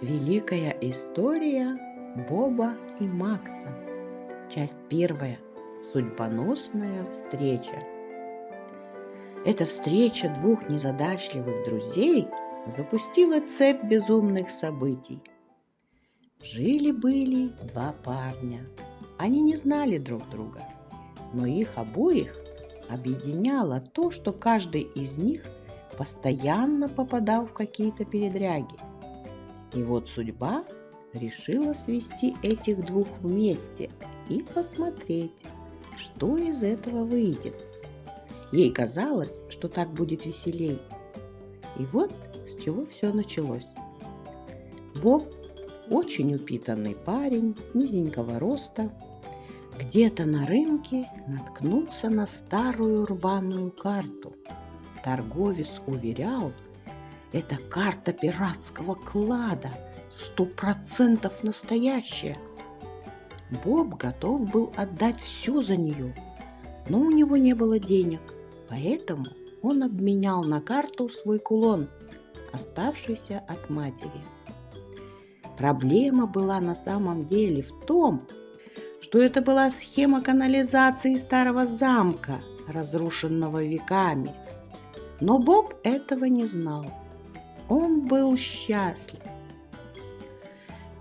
Великая история Боба и Макса. Часть первая. Судьбоносная встреча. Эта встреча двух незадачливых друзей запустила цепь безумных событий. Жили-были два парня. Они не знали друг друга, но их обоих объединяло то, что каждый из них постоянно попадал в какие-то передряги. И вот судьба решила свести этих двух вместе и посмотреть, что из этого выйдет. Ей казалось, что так будет веселей. И вот с чего все началось. Боб, очень упитанный парень, низенького роста, где-то на рынке наткнулся на старую рваную карту. Торговец уверял, это карта пиратского клада, 100% настоящая. Боб готов был отдать все за нее, но у него не было денег, поэтому он обменял на карту свой кулон, оставшийся от матери. Проблема была на самом деле в том, что это была схема канализации старого замка, разрушенного веками. Но Боб этого не знал. Он был счастлив.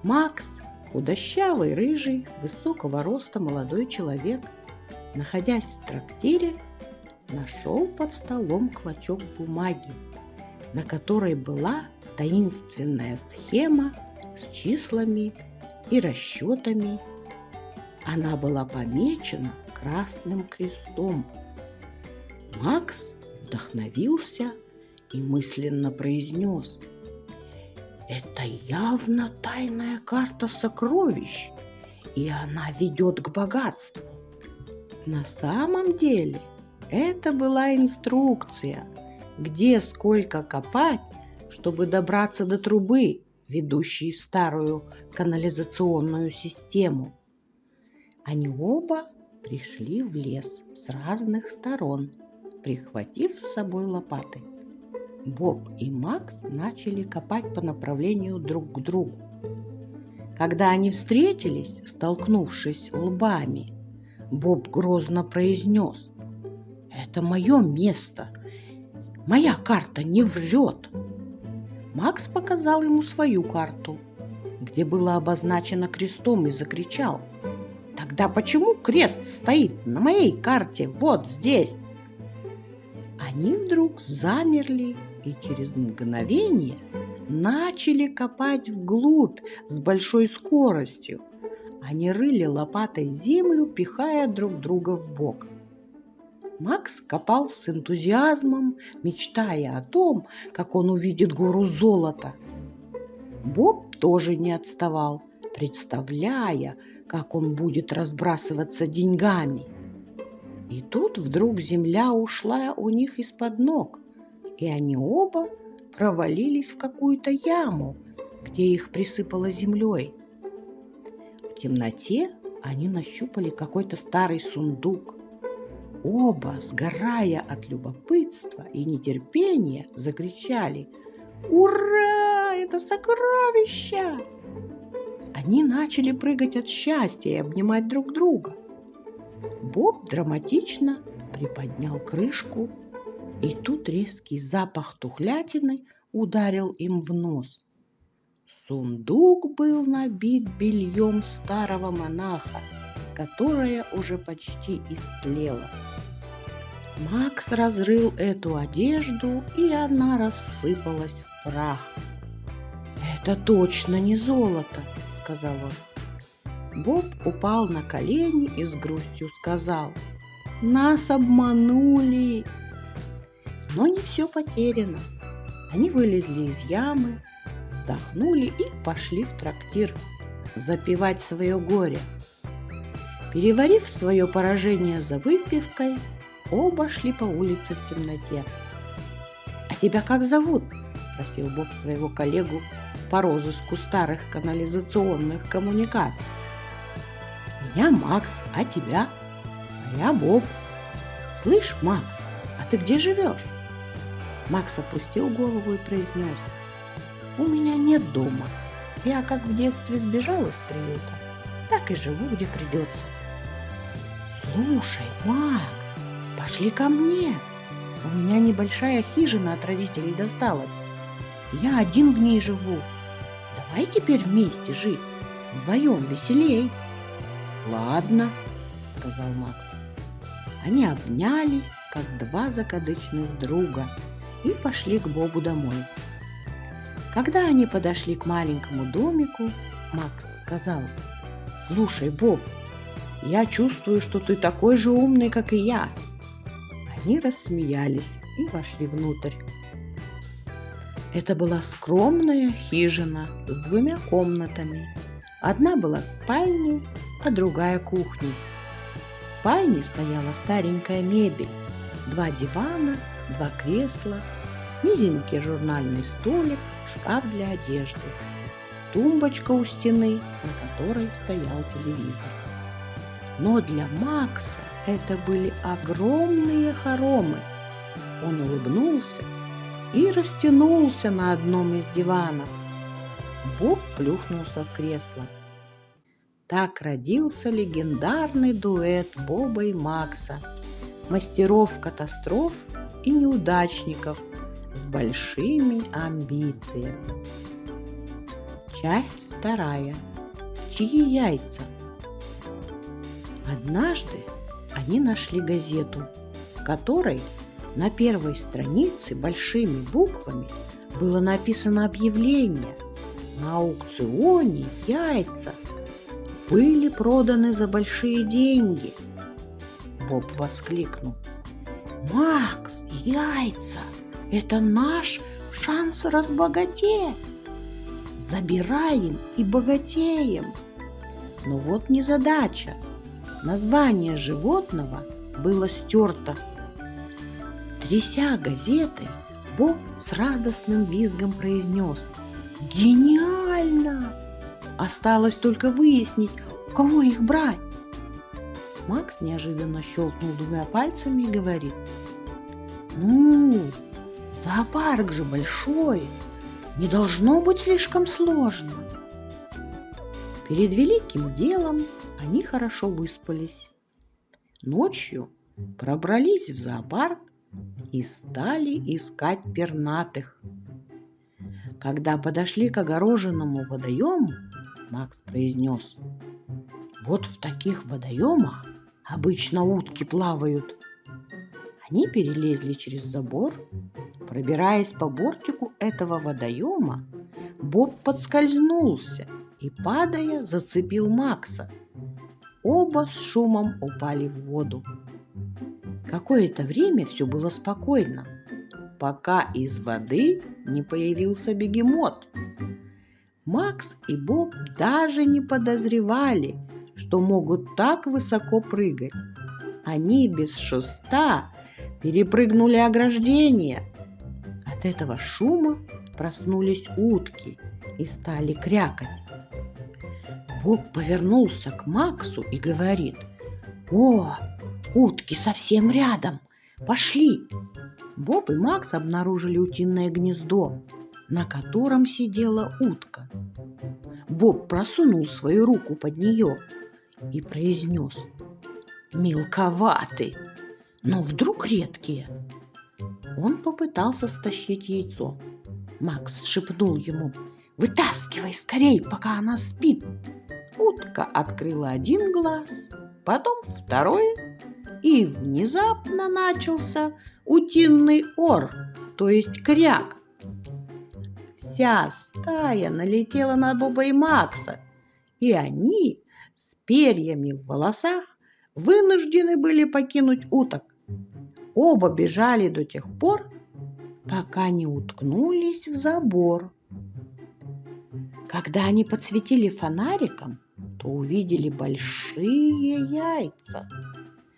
Макс, худощавый, рыжий, высокого роста молодой человек, находясь в трактире, нашел под столом клочок бумаги, на которой была таинственная схема с числами и расчетами. Она была помечена красным крестом. Макс вдохновился и мысленно произнес: «Это явно тайная карта сокровищ, и она ведет к богатству». На самом деле это была инструкция, где сколько копать, чтобы добраться до трубы, ведущей в старую канализационную систему. Они оба пришли в лес с разных сторон, прихватив с собой лопаты. Боб и Макс начали копать по направлению друг к другу. Когда они встретились, столкнувшись лбами, Боб грозно произнес: «Это мое место, моя карта не врет». Макс показал ему свою карту, где было обозначено крестом, и закричал: «Тогда почему крест стоит на моей карте вот здесь?» Они вдруг замерли и через мгновение начали копать вглубь с большой скоростью. Они рыли лопатой землю, пихая друг друга в бок. Макс копал с энтузиазмом, мечтая о том, как он увидит гору золота. Боб тоже не отставал, представляя, как он будет разбрасываться деньгами. И тут вдруг земля ушла у них из-под ног, и они оба провалились в какую-то яму, где их присыпало землей. В темноте они нащупали какой-то старый сундук. Оба, сгорая от любопытства и нетерпения, закричали: «Ура! Это сокровища!» Они начали прыгать от счастья и обнимать друг друга. Боб драматично приподнял крышку, и тут резкий запах тухлятины ударил им в нос. Сундук был набит бельем старого монаха, которое уже почти истлело. Макс разрыл эту одежду, и она рассыпалась в прах. «Это точно не золото», — сказал он. Боб упал на колени и с грустью сказал: «Нас обманули». Но не все потеряно. Они вылезли из ямы, вздохнули и пошли в трактир запивать свое горе. Переварив свое поражение за выпивкой, оба шли по улице в темноте. «А тебя как зовут?» – спросил Боб своего коллегу по розыску старых канализационных коммуникаций. «Меня Макс, а тебя?» «А я Боб». «Слышь, Макс, а ты где живешь?» Макс опустил голову и произнес: «У меня нет дома. Я как в детстве сбежал из приюта, так и живу, где придется. Слушай, Макс, пошли ко мне. У меня небольшая хижина от родителей досталась. Я один в ней живу. Давай теперь вместе жить. Вдвоем веселей. Ладно, сказал Макс. Они обнялись, как два закадычных друга, и пошли к Бобу домой. Когда они подошли к маленькому домику, Макс сказал: «Слушай, Боб, я чувствую, что ты такой же умный, как и я». Они рассмеялись и вошли внутрь. Это была скромная хижина с двумя комнатами. Одна была спальней, а другая кухней. В спальне стояла старенькая мебель, 2 дивана, 2 кресла, низенький журнальный столик, шкаф для одежды, тумбочка у стены, на которой стоял телевизор. Но для Макса это были огромные хоромы. Он улыбнулся и растянулся на одном из диванов. Боб плюхнулся в кресло. Так родился легендарный дуэт Боба и Макса, мастеров катастроф и неудачников с большими амбициями. Часть 2. Чьи яйца? Однажды они нашли газету, в которой на первой странице большими буквами было написано объявление: на аукционе яйца были проданы за большие деньги. Боб воскликнул: «Макс, яйца! Это наш шанс разбогатеть! Забираем и богатеем!» Но вот незадача. Название животного было стерто. Тряся газетой, Боб с радостным визгом произнес: «Гениально! Осталось только выяснить, у кого их брать». Макс неожиданно щелкнул 2 пальцами и говорит: «Ну, зоопарк же большой, не должно быть слишком сложно». Перед великим делом они хорошо выспались. Ночью пробрались в зоопарк и стали искать пернатых. Когда подошли к огороженному водоему, Макс произнес: «Вот в таких водоемах обычно утки плавают». Они перелезли через забор. Пробираясь по бортику этого водоема, Боб подскользнулся и, падая, зацепил Макса. Оба с шумом упали в воду. Какое-то время все было спокойно, пока из воды не появился бегемот. Макс и Боб даже не подозревали, что могут так высоко прыгать. Они без шеста перепрыгнули ограждение. От этого шума проснулись утки и стали крякать. Боб повернулся к Максу и говорит: «О, утки совсем рядом! Пошли!» Боб и Макс обнаружили утиное гнездо, на котором сидела утка. Боб просунул свою руку под нее и произнес: «Мелковаты, но вдруг редкие». Он попытался стащить яйцо. Макс шепнул ему: «Вытаскивай скорей, пока она спит». Утка открыла 1 глаз, потом 2, и внезапно начался утиный ор, то есть кряк. Вся стая налетела на Боба и Макса, и они с перьями в волосах вынуждены были покинуть уток. Оба бежали до тех пор, пока не уткнулись в забор. Когда они подсветили фонариком, то увидели большие яйца.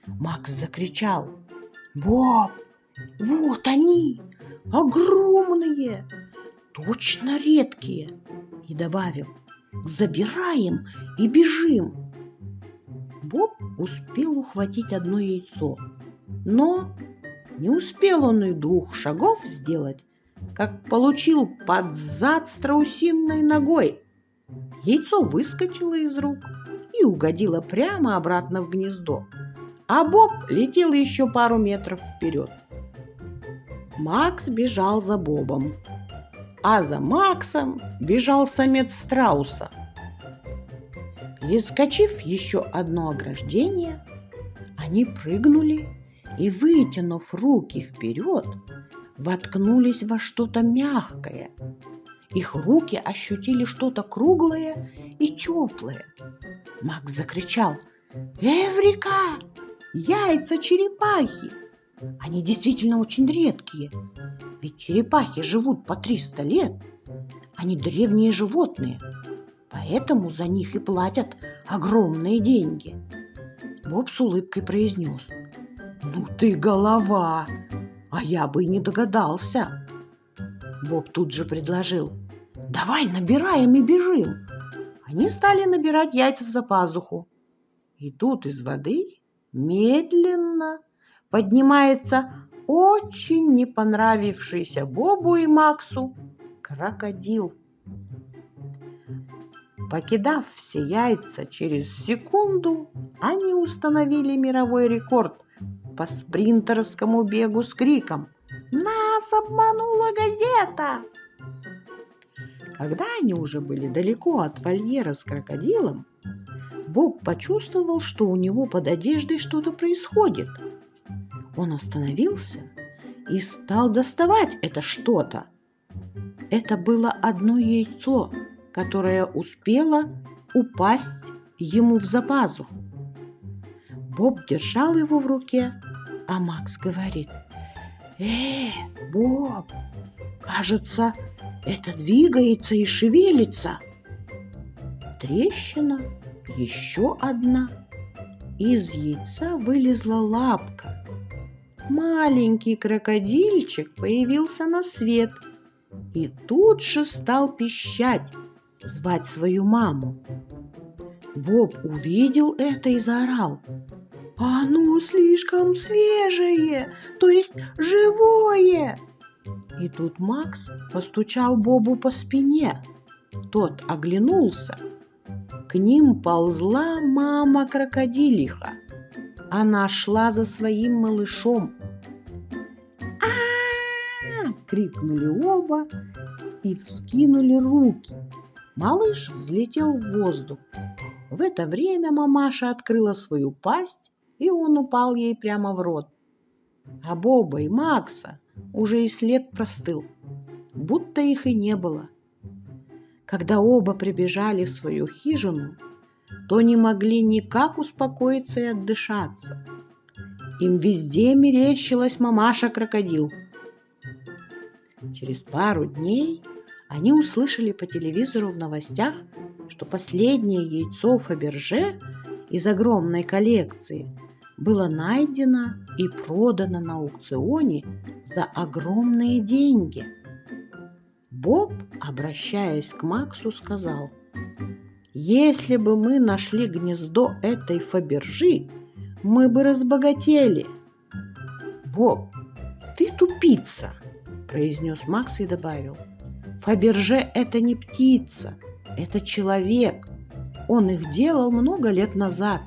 Макс закричал: «Боб, вот они, огромные, точно редкие!» И добавил: «Забираем и бежим!» Боб успел ухватить 1 яйцо, но не успел он и 2 шагов сделать, как получил под зад страусиной ногой. Яйцо выскочило из рук и угодило прямо обратно в гнездо, а Боб летел еще пару метров вперед. Макс бежал за Бобом, а за Максом бежал самец страуса. Перескочив еще одно ограждение, они прыгнули и, вытянув руки вперед, воткнулись во что-то мягкое. Их руки ощутили что-то круглое и теплое. Макс закричал: «Эврика! Яйца черепахи! Они действительно очень редкие, ведь черепахи живут по 300 лет. Они древние животные, поэтому за них и платят огромные деньги». Боб с улыбкой произнес: «Ну ты голова, а я бы и не догадался». Боб тут же предложил: «Давай набираем и бежим». Они стали набирать яйца за пазуху. И тут из воды медленно поднимается очень не понравившийся Бобу и Максу крокодил. Покидав все яйца через секунду, они установили мировой рекорд по спринтерскому бегу с криком: «Нас обманула газета!». Когда они уже были далеко от вольера с крокодилом, Боб почувствовал, что у него под одеждой что-то происходит. Он остановился и стал доставать это что-то. Это было одно яйцо, которое успело упасть ему в запазуху. Боб держал его в руке, а Макс говорит: Боб, кажется, это двигается и шевелится». Трещина, еще одна. Из яйца вылезла лапка. Маленький крокодильчик появился на свет и тут же стал пищать, звать свою маму. Боб увидел это и заорал: «Оно слишком свежее, то есть живое!» И тут Макс постучал Бобу по спине. Тот оглянулся. К ним ползла мама-крокодилиха. Она шла за своим малышом. «А-а-а!» — крикнули оба и вскинули руки. Малыш взлетел в воздух. В это время мамаша открыла свою пасть, и он упал ей прямо в рот. А Боба и Макса уже и след простыл, будто их и не было. Когда оба прибежали в свою хижину, то не могли никак успокоиться и отдышаться. Им везде мерещилась мамаша-крокодил. Через пару дней они услышали по телевизору в новостях, что последнее яйцо Фаберже из огромной коллекции было найдено и продано на аукционе за огромные деньги. Боб, обращаясь к Максу, сказал: «Если бы мы нашли гнездо этой Фабержи, мы бы разбогатели». «Боб, ты тупица», — произнес Макс и добавил: «Фаберже — это не птица, это человек. Он их делал много лет назад.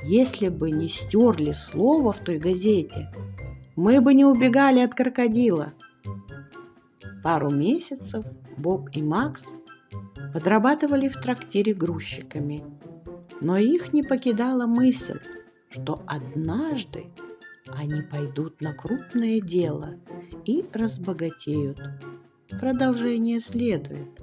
Если бы не стерли слово в той газете, мы бы не убегали от крокодила». Пару месяцев Боб и Макс подрабатывали в трактире грузчиками, но их не покидала мысль, что однажды они пойдут на крупное дело и разбогатеют. Продолжение следует.